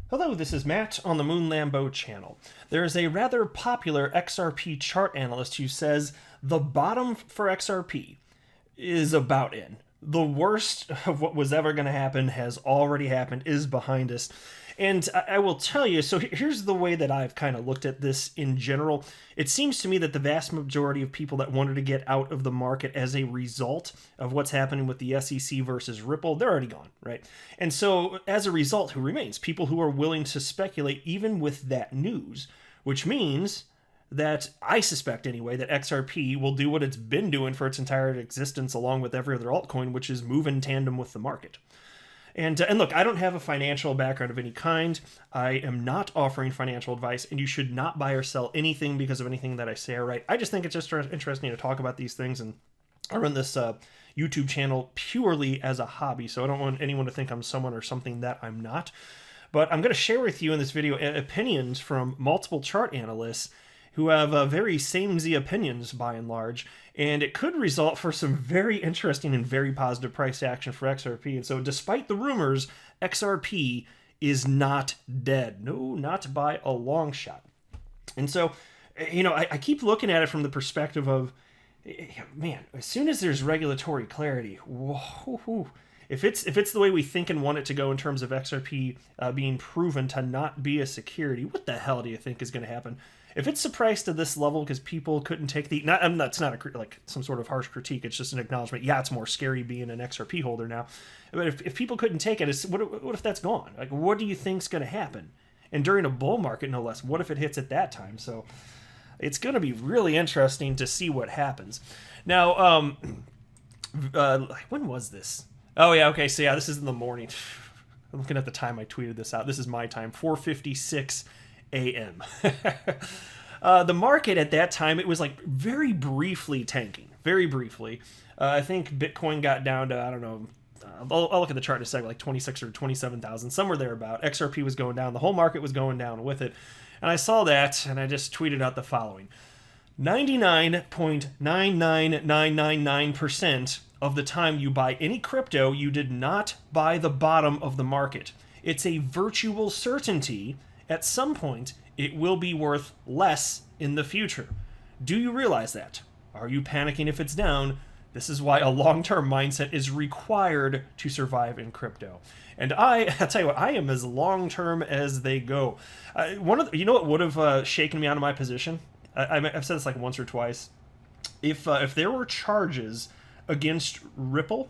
Hello, this is Matt on the Moon Lambo channel. There is a rather popular XRP chart analyst who says the bottom for XRP is about in. The worst of what was ever going to happen has already happened, is behind us. And I will tell you, so here's the way that I've kind of looked at this in general. It seems to me that the vast majority of people that wanted to get out of the market as a result of what's happening with the SEC versus Ripple, they're already gone, right? And so as a result, who remains? People who are willing to speculate even with that news, which means that I suspect anyway that XRP will do what it's been doing for its entire existence along with every other altcoin, which is move in tandem with the market. And look, I don't have a financial background of any kind. I am not offering financial advice, and you should not buy or sell anything because of anything that I say or write. I just think it's just interesting to talk about these things, and I run this YouTube channel purely as a hobby, so I don't want anyone to think I'm someone or something that I'm not. But I'm going to share with you in this video opinions from multiple chart analysts who have very samey opinions by and large, and it could result for some very interesting and very positive price action for XRP. And so despite the rumors, XRP is not dead. No, not by a long shot. And so, you know, I keep looking at it from the perspective of, man, as soon as there's regulatory clarity, whoa, if it's the way we think and want it to go in terms of XRP being proven to not be a security, what the hell do you think is going to happen? If it's surprised to this level because people couldn't take the... that's not like some sort of harsh critique. It's just an acknowledgement. Yeah, it's more scary being an XRP holder now. But if people couldn't take it, what if that's gone? Like, what do you think's going to happen? And during a bull market, no less. What if it hits at that time? So it's going to be really interesting to see what happens. Now, when was this? Oh, yeah, okay. So, yeah, this is in the morning. I'm looking at the time I tweeted this out. This is my time, 4:56 a.m. The market at that time, it was like very briefly tanking. Very briefly. I think Bitcoin got down to, I don't know, I'll look at the chart in a second, like 26 or 27,000, somewhere thereabout. XRP was going down. The whole market was going down with it. And I saw that, and I just tweeted out the following. 99.99999% of the time you buy any crypto, you did not buy the bottom of the market. It's a virtual certainty. At some point, it will be worth less in the future. Do you realize that? Are you panicking if it's down? This is why a long-term mindset is required to survive in crypto. And I'll tell you what, I am as long-term as they go. You know what would have shaken me out of my position? I've said this like once or twice. If there were charges against Ripple,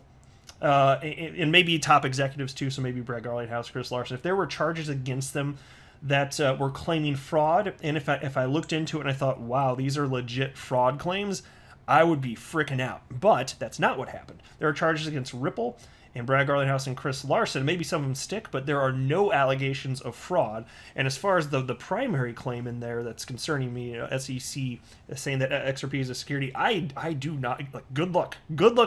and maybe top executives too, so maybe Brad Garlinghouse, Chris Larson, if there were charges against them that were claiming fraud, and if I looked into it and I thought, wow, these are legit fraud claims, I would be freaking out. But that's not what happened. There are charges against Ripple and Brad Garlinghouse and Chris Larson. Maybe some of them stick, but there are no allegations of fraud. And as far as the primary claim in there that's concerning me, SEC saying that XRP is a security, I do not, like, good luck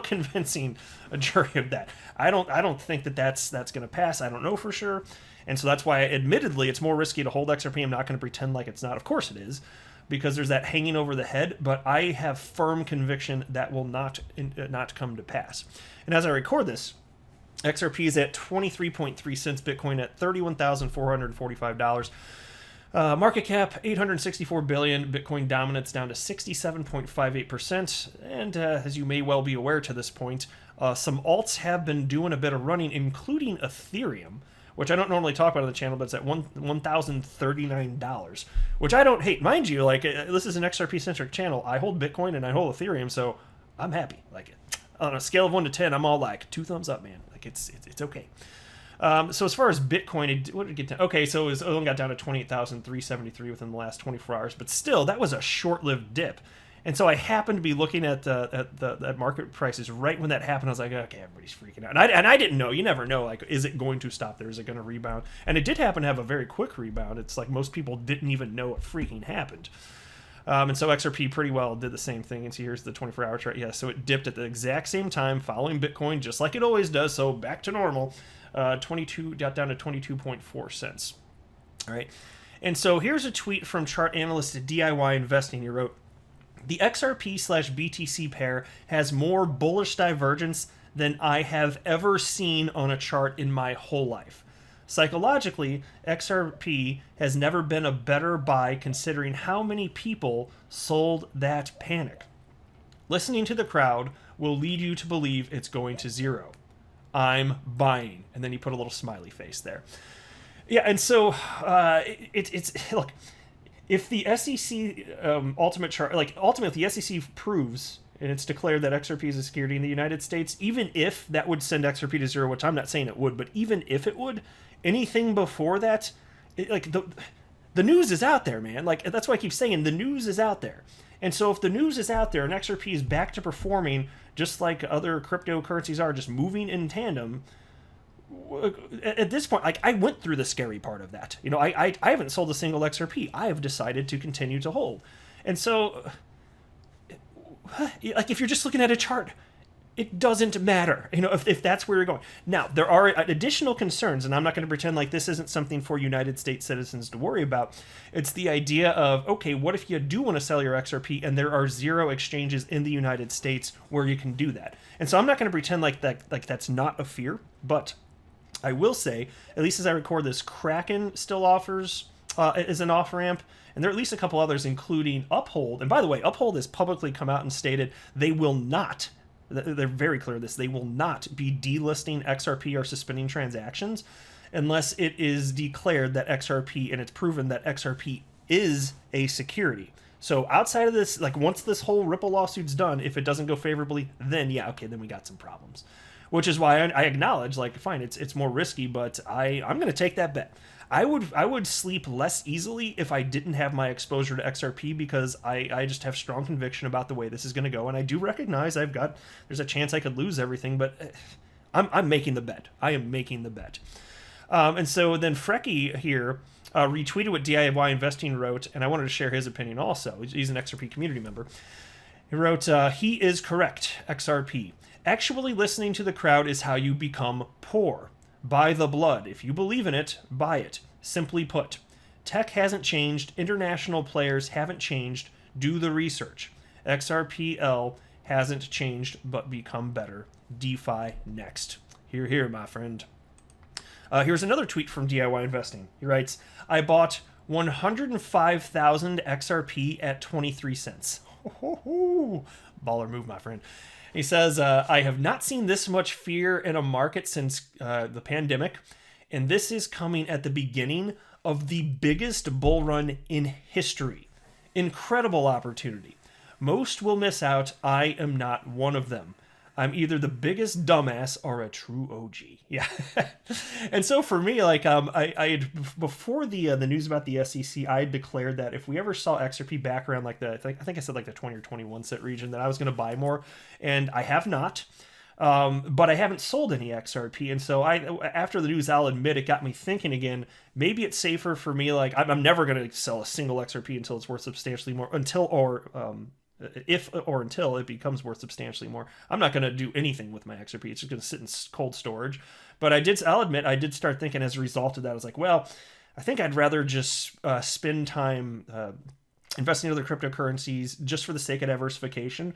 convincing a jury of that. I don't think that's going to pass. I don't know for sure. And so that's why, admittedly, it's more risky to hold XRP. I'm not going to pretend like it's not. Of course it is, because there's that hanging over the head. But I have firm conviction that will not come to pass. And as I record this, XRP is at 23.3 cents, Bitcoin at $31,445. Market cap, 864 billion. Bitcoin dominance down to 67.58%. And as you may well be aware to this point, some alts have been doing a bit of running, including Ethereum, which I don't normally talk about on the channel, but it's at $1,039, which I don't hate. Mind you, like, this is an XRP-centric channel. I hold Bitcoin and I hold Ethereum, so I'm happy. Like, on a scale of 1 to 10, I'm all like, 2 thumbs up, man. Like, it's okay. So as far as Bitcoin, what did it get to? Okay, so it only got down to 28,373 within the last 24 hours, but still, that was a short-lived dip. And so I happened to be looking at the market prices right when that happened. I was like, okay, everybody's freaking out. And I didn't know. You never know. Like, is it going to stop there? Is it going to rebound? And it did happen to have a very quick rebound. It's like most people didn't even know what freaking happened. And so XRP pretty well did the same thing. And so here's the 24-hour chart. Yeah, so it dipped at the exact same time following Bitcoin, just like it always does. So back to normal. 22 got down to 22.4 cents. All right. And so here's a tweet from chart analyst at DIY Investing. He wrote, "The XRP/BTC pair has more bullish divergence than I have ever seen on a chart in my whole life. Psychologically, XRP has never been a better buy considering how many people sold that panic. Listening to the crowd will lead you to believe it's going to zero. I'm buying. And then he put a little smiley face there. Yeah, and so it's look, if the SEC ultimate chart, like ultimately if the SEC proves and it's declared that XRP is a security in the United States, even if that would send XRP to zero, which I'm not saying it would, but even if it would, anything before that, the news is out there, man. Like, that's why I keep saying the news is out there. And so if the news is out there and XRP is back to performing just like other cryptocurrencies are, just moving in tandem, at this point, like, I went through the scary part of that. I haven't sold a single XRP. I have decided to continue to hold. And so, like, if you're just looking at a chart, it doesn't matter, if that's where you're going. Now, there are additional concerns, and I'm not going to pretend like this isn't something for United States citizens to worry about. It's the idea of, okay, what if you do want to sell your XRP and there are 0 exchanges in the United States where you can do that? And so I'm not going to pretend like that's not a fear, but I will say, at least as I record this, Kraken still offers is an off-ramp, and there are at least a couple others, including Uphold. And by the way, Uphold has publicly come out and stated they will not, they're very clear this, they will not be delisting XRP or suspending transactions unless it is declared that XRP, and it's proven that XRP is a security. So outside of this, like, once this whole Ripple lawsuit's done, if it doesn't go favorably, then yeah, okay, then we got some problems. Which is why I acknowledge, like, fine, it's more risky, but I'm going to take that bet. I would sleep less easily if I didn't have my exposure to XRP, because I just have strong conviction about the way this is going to go, and I do recognize there's a chance I could lose everything, but I'm making the bet. I am making the bet. And so then Frecky here retweeted what DIY Investing wrote, and I wanted to share his opinion also. He's an XRP community member. He wrote, he is correct, XRP. Actually listening to the crowd is how you become poor. Buy the blood. If you believe in it, buy it. Simply put, tech hasn't changed. International players haven't changed. Do the research. XRPL hasn't changed, but become better. DeFi next. Hear, hear, my friend. Here's another tweet from DIY Investing. He writes, I bought 105,000 XRP at 23 cents. Baller move, my friend. He says, I have not seen this much fear in a market since the pandemic, and this is coming at the beginning of the biggest bull run in history. Incredible opportunity. Most will miss out. I am not one of them. I'm either the biggest dumbass or a true OG. Yeah. And so for me, like, I had, before the news about the SEC, I had declared that if we ever saw XRP back around like I think I said like the 20 or 21 cent region, that I was going to buy more, and I have not. But I haven't sold any XRP, and so after the news, I'll admit it got me thinking again. Maybe it's safer for me. Like, I'm never going to sell a single XRP until it's worth substantially more, until it becomes worth substantially more. I'm not going to do anything with my XRP. It's just going to sit in cold storage. But I'll admit, I did start thinking as a result of that. I was like, well, I think I'd rather just spend time investing in other cryptocurrencies just for the sake of diversification.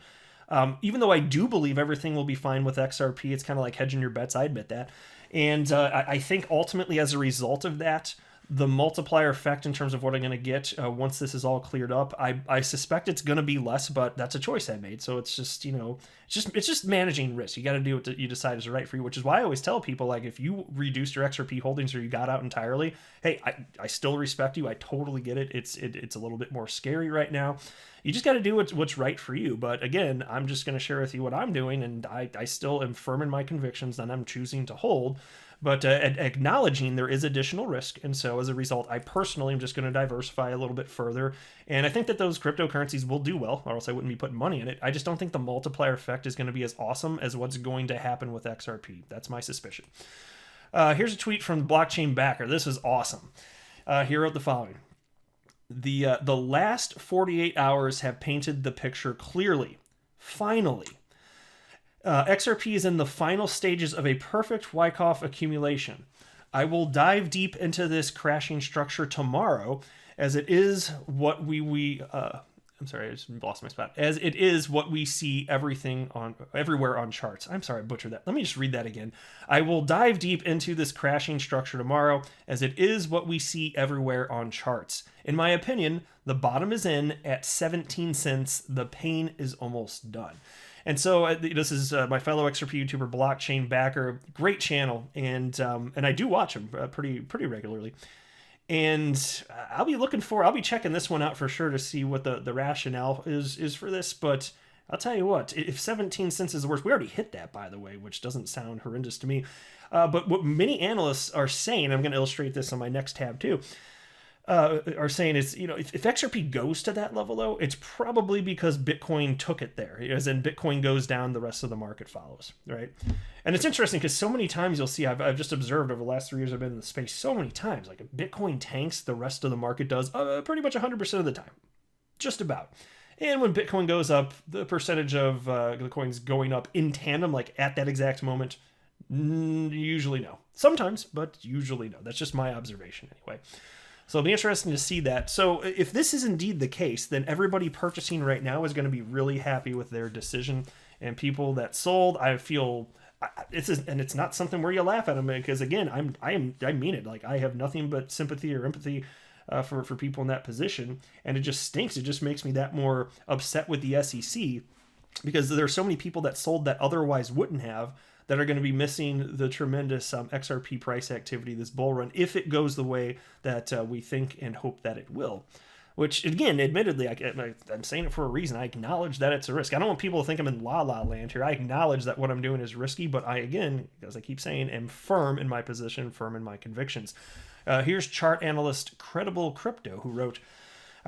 Even though I do believe everything will be fine with XRP, it's kind of like hedging your bets. I admit that. And I think ultimately as a result of that, the multiplier effect in terms of what I'm going to get once this is all cleared up, I suspect it's going to be less, but that's a choice I made. So it's just, it's just managing risk. You got to do what you decide is right for you, which is why I always tell people, like, if you reduced your XRP holdings or you got out entirely, hey, I still respect you. I totally get it. It's a little bit more scary right now. You just got to do what's right for you. But again, I'm just going to share with you what I'm doing, and I still am firm in my convictions, and I'm choosing to hold. But acknowledging there is additional risk. And so as a result, I personally am just going to diversify a little bit further. And I think that those cryptocurrencies will do well, or else I wouldn't be putting money in it. I just don't think the multiplier effect is going to be as awesome as what's going to happen with XRP. That's my suspicion. Here's a tweet from the Blockchain Backer. This is awesome. He wrote the following. The last 48 hours have painted the picture clearly. Finally. XRP is in the final stages of a perfect Wyckoff accumulation. I will dive deep into this crashing structure tomorrow, as it is what we I'm sorry, I just lost my spot. As it is what we see everywhere on charts. I'm sorry, I butchered that. Let me just read that again. I will dive deep into this crashing structure tomorrow, as it is what we see everywhere on charts. In my opinion, the bottom is in at 17 cents. The pain is almost done. And so this is my fellow XRP YouTuber, Blockchain Backer, great channel, and I do watch him pretty regularly. And I'll be checking this one out for sure to see what the rationale is for this. But I'll tell you what, if 17 cents is the worst, we already hit that, by the way, which doesn't sound horrendous to me. But what many analysts are saying, I'm going to illustrate this on my next tab too, are saying is, if XRP goes to that level, though, it's probably because Bitcoin took it there. As in, Bitcoin goes down, the rest of the market follows, right? And it's interesting because so many times you'll see, I've just observed over the last 3 years I've been in the space, so many times, like if Bitcoin tanks, the rest of the market does pretty much 100% of the time, just about. And when Bitcoin goes up, the percentage of the coins going up in tandem, like at that exact moment, usually no. Sometimes, but usually no. That's just my observation anyway. So it'll be interesting to see that. So if this is indeed the case, then everybody purchasing right now is going to be really happy with their decision. And people that sold, I feel, it's not something where you laugh at them, because again, I mean it. Like, I have nothing but sympathy or empathy for people in that position, and it just stinks. It just makes me that more upset with the SEC, because there are so many people that sold that otherwise wouldn't have, that are going to be missing the tremendous XRP price activity, this bull run, if it goes the way that we think and hope that it will. Which, again, admittedly, I'm saying it for a reason. I acknowledge that it's a risk. I don't want people to think I'm in la-la land here. I acknowledge that what I'm doing is risky, but I, again, as I keep saying, am firm in my position, firm in my convictions. Here's chart analyst Credible Crypto, who wrote,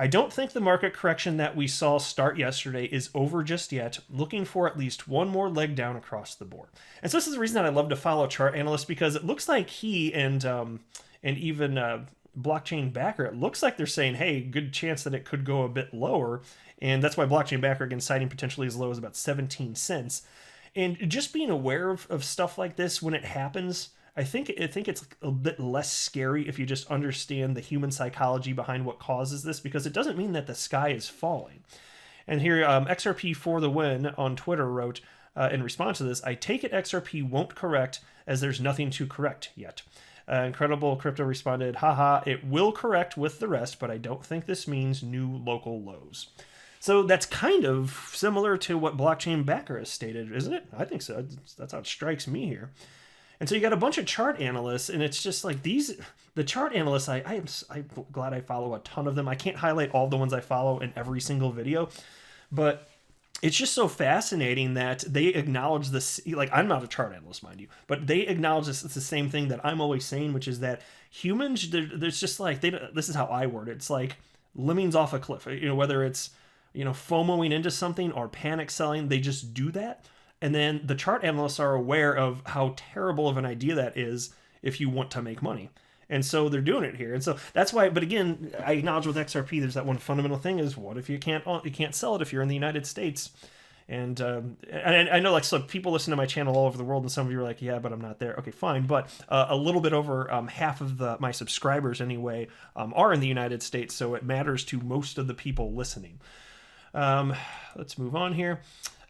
I don't think the market correction that we saw start yesterday is over just yet, looking for at least one more leg down across the board. And so this is the reason that I love to follow Chart Analyst, because it looks like he and even Blockchain Backer, it looks like they're saying, hey, good chance that it could go a bit lower. And that's why Blockchain Backer, again, citing potentially as low as about 17 cents. And just being aware of stuff like this when it happens, I think it's a bit less scary if you just understand the human psychology behind what causes this, because it doesn't mean that the sky is falling. And here, XRP for the win on Twitter wrote, in response to this, I take it XRP won't correct as there's nothing to correct yet. Incredible Crypto responded, haha, it will correct with the rest, but I don't think this means new local lows. So that's kind of similar to what Blockchain Backer has stated, isn't it? I think so. That's how it strikes me here. And so you got a bunch of chart analysts, and it's just like the chart analysts, I'm glad I follow a ton of them. I can't highlight all the ones I follow in every single video, but it's just so fascinating that they acknowledge this. Like, I'm not a chart analyst, mind you, but they acknowledge this. It's the same thing that I'm always saying, which is that humans, there's just like, this is how I word it. It's like lemmings off a cliff, whether it's, FOMOing into something or panic selling, they just do that. And then the chart analysts are aware of how terrible of an idea that is if you want to make money. And so they're doing it here. And so that's why, but again, I acknowledge with XRP, there's that one fundamental thing is, what if you can't sell it if you're in the United States? And I know, like, so people listen to my channel all over the world, and some of you are like, yeah, but I'm not there. Okay, fine. But a little bit over half of my subscribers anyway are in the United States. So it matters to most of the people listening. Let's move on here.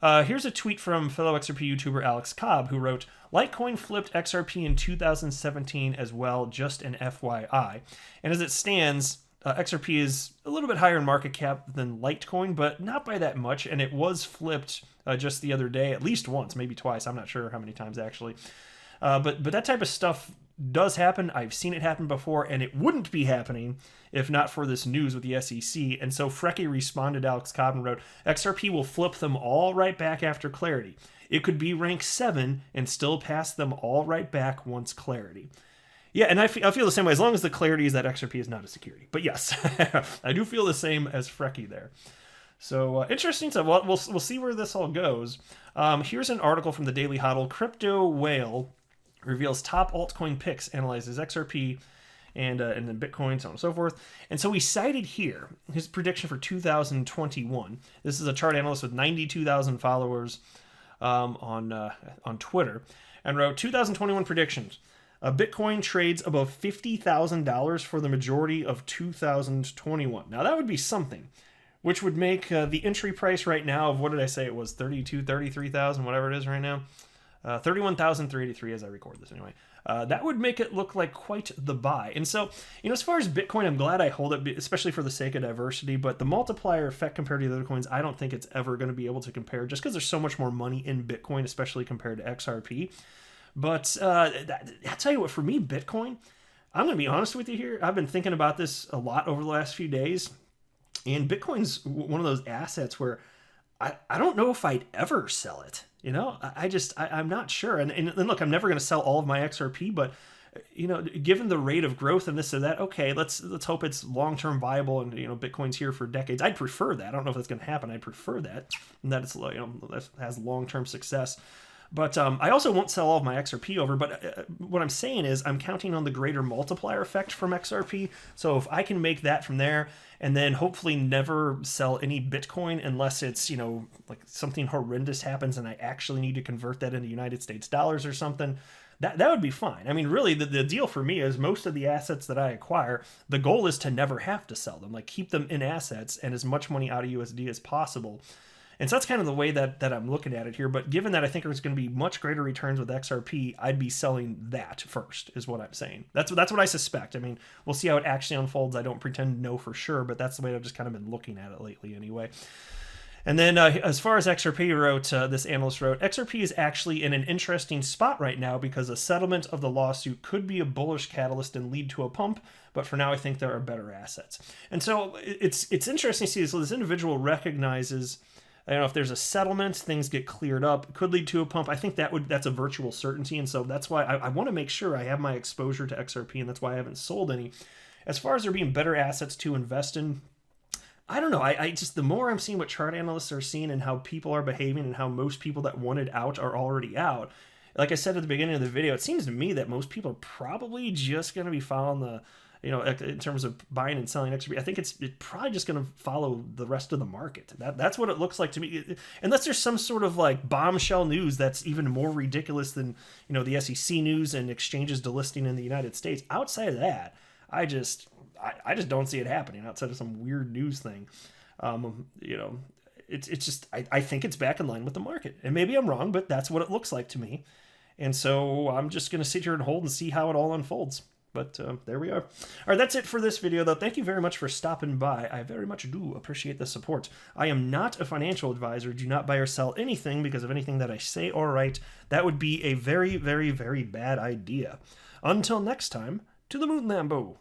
Here's a tweet from fellow XRP YouTuber Alex Cobb, who wrote, Litecoin flipped XRP in 2017 as well, just an FYI. And as it stands, XRP is a little bit higher in market cap than Litecoin, but not by that much. And it was flipped just the other day, at least once, maybe twice. I'm not sure how many times actually. But that type of stuff does happen. I've seen it happen before, and it wouldn't be happening if not for this news with the SEC. And so Frecky responded to Alex Cobb and wrote, XRP will flip them all right back after clarity. It could be rank 7 and still pass them all right back once clarity. Yeah, and I feel the same way, as long as the clarity is that XRP is not a security. But yes, I do feel the same as Frecky there. So interesting stuff. Well, we'll see where this all goes. Here's an article from the Daily Hodl. Crypto Whale reveals top altcoin picks, analyzes XRP and then Bitcoin, so on and so forth. And so he cited here his prediction for 2021. This is a chart analyst with 92,000 followers on Twitter, and wrote 2021 predictions. Bitcoin trades above $50,000 for the majority of 2021. Now that would be something. which would make the entry price right now of, what did I say it was, 32, 33,000, whatever it is right now, 31,383 as I record this anyway. That would make it look like quite the buy. And so, as far as Bitcoin, I'm glad I hold it, especially for the sake of diversity, but the multiplier effect compared to the other coins, I don't think it's ever going to be able to compare, just because there's so much more money in Bitcoin, especially compared to XRP. But I'll tell you what, for me, Bitcoin, I'm going to be honest with you here, I've been thinking about this a lot over the last few days, and Bitcoin's one of those assets where I don't know if I'd ever sell it. I'm not sure. And look, I'm never going to sell all of my XRP, but given the rate of growth and this or that, okay, let's hope it's long-term viable and Bitcoin's here for decades. I'd prefer that. I don't know if that's going to happen. I'd prefer that, and that it's that has long-term success. But I also won't sell all of my XRP over, but what I'm saying is I'm counting on the greater multiplier effect from XRP. So if I can make that from there and then hopefully never sell any Bitcoin unless it's, like something horrendous happens and I actually need to convert that into United States dollars or something, that would be fine. I mean, really, the deal for me is most of the assets that I acquire, the goal is to never have to sell them, like keep them in assets and as much money out of USD as possible. And so that's kind of the way that I'm looking at it here. But given that I think there's going to be much greater returns with XRP, I'd be selling that first, is what I'm saying. That's what I suspect. I mean, we'll see how it actually unfolds. I don't pretend to know for sure, but that's the way I've just kind of been looking at it lately anyway. And then as far as XRP wrote, this analyst wrote, XRP is actually in an interesting spot right now because a settlement of the lawsuit could be a bullish catalyst and lead to a pump, but for now I think there are better assets. And so it's interesting to see this individual recognizes, I don't know, if there's a settlement, things get cleared up, could lead to a pump. I think that's a virtual certainty, and so that's why I want to make sure I have my exposure to XRP, and that's why I haven't sold any. As far as there being better assets to invest in, I don't know. I just, the more I'm seeing what chart analysts are seeing and how people are behaving and how most people that wanted out are already out, like I said at the beginning of the video, it seems to me that most people are probably just going to be following the, in terms of buying and selling XRP, I think it's probably just going to follow the rest of the market. That's what it looks like to me. Unless there's some sort of like bombshell news that's even more ridiculous than, the SEC news and exchanges delisting in the United States. Outside of that, I just don't see it happening outside of some weird news thing. It's just, I think it's back in line with the market. And maybe I'm wrong, but that's what it looks like to me. And so I'm just going to sit here and hold and see how it all unfolds. But there we are. All right, that's it for this video, though. Thank you very much for stopping by. I very much do appreciate the support. I am not a financial advisor. Do not buy or sell anything because of anything that I say or write. That would be a very, very, very bad idea. Until next time, to the moon, Lambo.